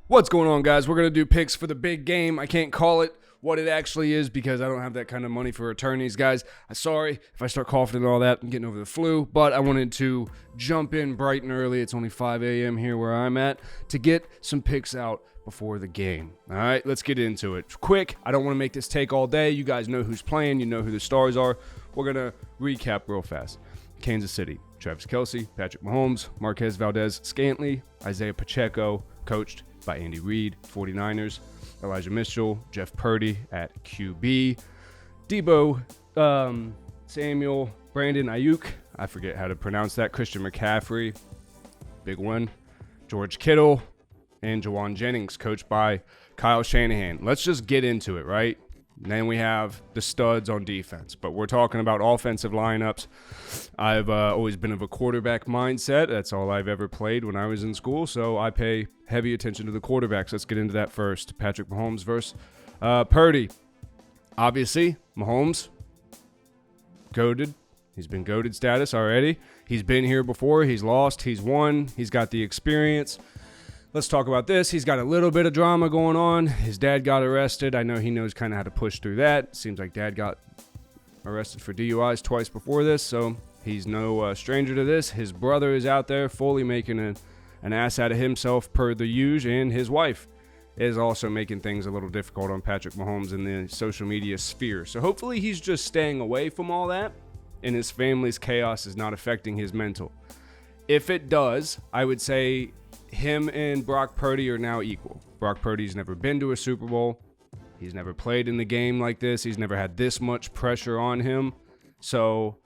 What's going on, guys? We're going to do picks for the big game. I can't call it what it actually is because I don't have that kind of money for attorneys, guys. I'm sorry if I start coughing and all that. I'm getting over the flu, but I wanted to jump in bright and early. It's only 5 a.m. here where I'm at to get some picks out before the game. All right, let's get into it. Quick, I don't want to make this take all day. You guys know who's playing. You know who the stars are. We're going to recap real fast. Kansas City, Travis Kelce, Patrick Mahomes, Marquez Valdez-Scantling, Isaiah Pacheco, coached by Andy Reid. 49ers, Elijah Mitchell, Jeff Purdy at QB, Debo Samuel, Brandon Ayuk, I forget how to pronounce that, Christian McCaffrey, big one, George Kittle, and Jawan Jennings, coached by Kyle Shanahan. Let's just get into it, right? And then we have the studs on defense, but we're talking about offensive lineups. I've always been of a quarterback mindset. That's all I've ever played when I was in school, so I pay heavy attention to the quarterbacks. Let's get into that first. Patrick Mahomes versus Purdy. Obviously, Mahomes, goated. He's been goated status already. He's been here before. He's lost. He's won. He's got the experience. Let's talk about this. He's got a little bit of drama going on. His dad got arrested. I know he knows kind of how to push through that. Seems like dad got arrested for DUIs twice before this, so he's no stranger to this. His brother is out there fully making an ass out of himself per the usual, and his wife is also making things a little difficult on Patrick Mahomes in the social media sphere. So hopefully he's just staying away from all that, and his family's chaos is not affecting his mental. If it does, I would say him and Brock Purdy are now equal. Brock Purdy's never been to a Super Bowl. He's never played in the game like this. He's never had this much pressure on him. So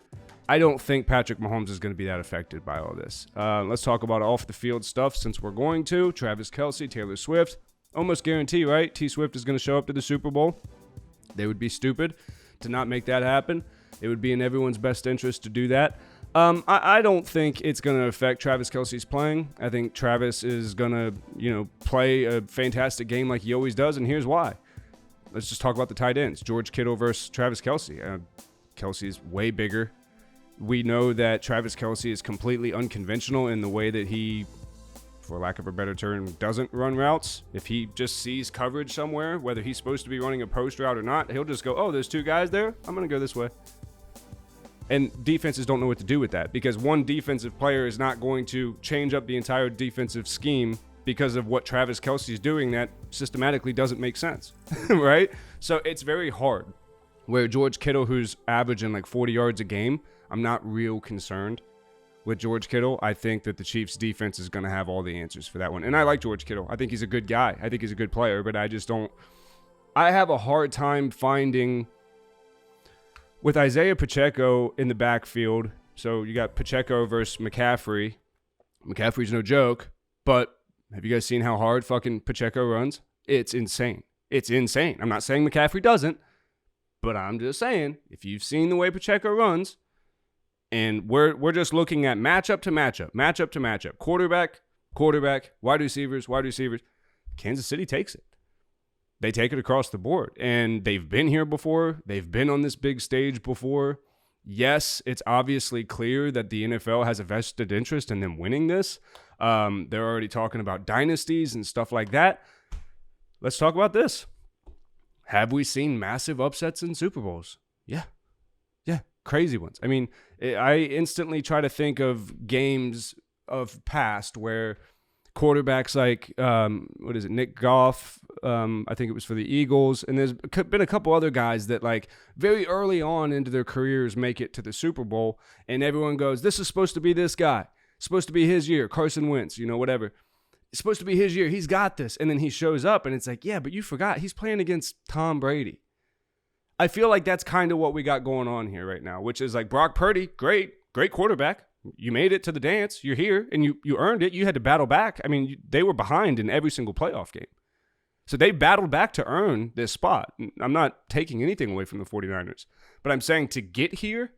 I don't think Patrick Mahomes is going to be that affected by all this. Let's talk about off-the-field stuff since we're going to. Travis Kelce, Taylor Swift. Almost guarantee, right? T Swift is going to show up to the Super Bowl. They would be stupid to not make that happen. It would be in everyone's best interest to do that. I don't think it's going to affect Travis Kelce's playing. I think Travis is going to, play a fantastic game like he always does, and here's why. Let's just talk about the tight ends. George Kittle versus Travis Kelce. Kelce is way bigger. We know that Travis Kelce is completely unconventional in the way that he, for lack of a better term, doesn't run routes. If he just sees coverage somewhere, whether he's supposed to be running a post route or not, he'll just go, oh, there's two guys there. I'm going to go this way. And defenses don't know what to do with that because one defensive player is not going to change up the entire defensive scheme because of what Travis Kelce is doing that systematically doesn't make sense, right? So it's very hard. Where George Kittle, who's averaging like 40 yards a game, I'm not real concerned with George Kittle. I think that the Chiefs defense is going to have all the answers for that one. And I like George Kittle. I think he's a good guy. I think he's a good player, but I have a hard time finding with Isaiah Pacheco in the backfield. So you got Pacheco versus McCaffrey. McCaffrey's no joke, but have you guys seen how hard fucking Pacheco runs? It's insane. It's insane. I'm not saying McCaffrey doesn't, but I'm just saying if you've seen the way Pacheco runs, and we're just looking at matchup to matchup, quarterback, wide receivers, Kansas City takes it. They take it across the board, and they've been here before. They've been on this big stage before. Yes, it's obviously clear that the NFL has a vested interest in them winning this. They're already talking about dynasties and stuff like that. Let's talk about this. Have we seen massive upsets in Super Bowls? Yeah, crazy ones. I mean, I instantly try to think of games of past where quarterbacks like, Nick Goff, I think it was for the Eagles, and there's been a couple other guys that like very early on into their careers make it to the Super Bowl, and everyone goes, this is supposed to be this guy. It's supposed to be his year, Carson Wentz, whatever. It's supposed to be his year. He's got this. And then he shows up, and it's like, yeah, but you forgot. He's playing against Tom Brady. I feel like that's kind of what we got going on here right now, which is like Brock Purdy, great quarterback. You made it to the dance. You're here, and you earned it. You had to battle back. I mean, they were behind in every single playoff game. So they battled back to earn this spot. I'm not taking anything away from the 49ers, but I'm saying to get here,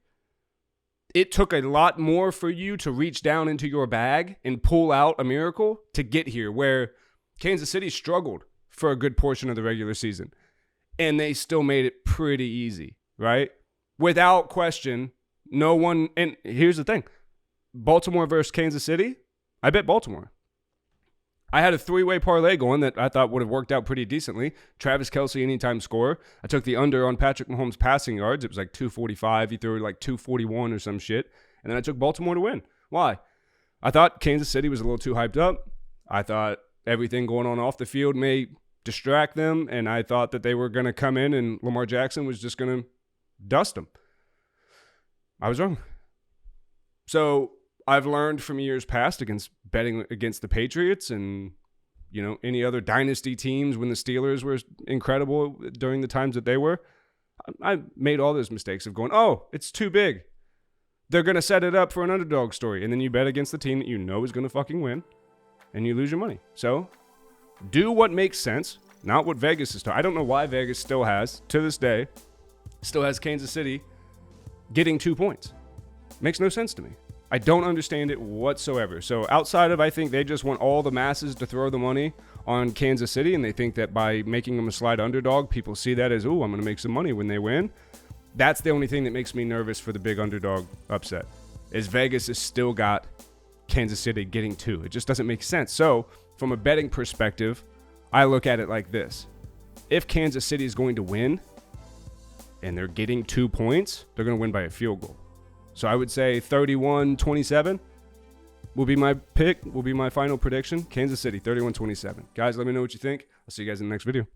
it took a lot more for you to reach down into your bag and pull out a miracle to get here, where Kansas City struggled for a good portion of the regular season, and they still made it pretty easy, right? Without question, no one, and here's the thing, Baltimore versus Kansas City, I bet Baltimore. I had a 3-way parlay going that I thought would have worked out pretty decently. Travis Kelce anytime scorer. I took the under on Patrick Mahomes passing yards. It was like 245. He threw like 241 or some shit. And then I took Baltimore to win. Why? I thought Kansas City was a little too hyped up. I thought everything going on off the field may distract them. And I thought that they were going to come in and Lamar Jackson was just going to dust them. I was wrong. So I've learned from years past against betting against the Patriots and, you know, any other dynasty teams when the Steelers were incredible during the times that they were. I made all those mistakes of going, oh, it's too big. They're going to set it up for an underdog story. And then you bet against the team that you know is going to fucking win and you lose your money. So do what makes sense, not what Vegas is. I don't know why Vegas still has, to this day, still has Kansas City getting 2 points. Makes no sense to me. I don't understand it whatsoever. So outside of, I think they just want all the masses to throw the money on Kansas City, and they think that by making them a slight underdog, people see that as, ooh, I'm going to make some money when they win. That's the only thing that makes me nervous for the big underdog upset, is Vegas has still got Kansas City getting 2. It just doesn't make sense. So from a betting perspective, I look at it like this. If Kansas City is going to win and they're getting 2 points, they're going to win by a field goal. So I would say 31-27 will be my pick, will be my final prediction. Kansas City, 31-27. Guys, let me know what you think. I'll see you guys in the next video.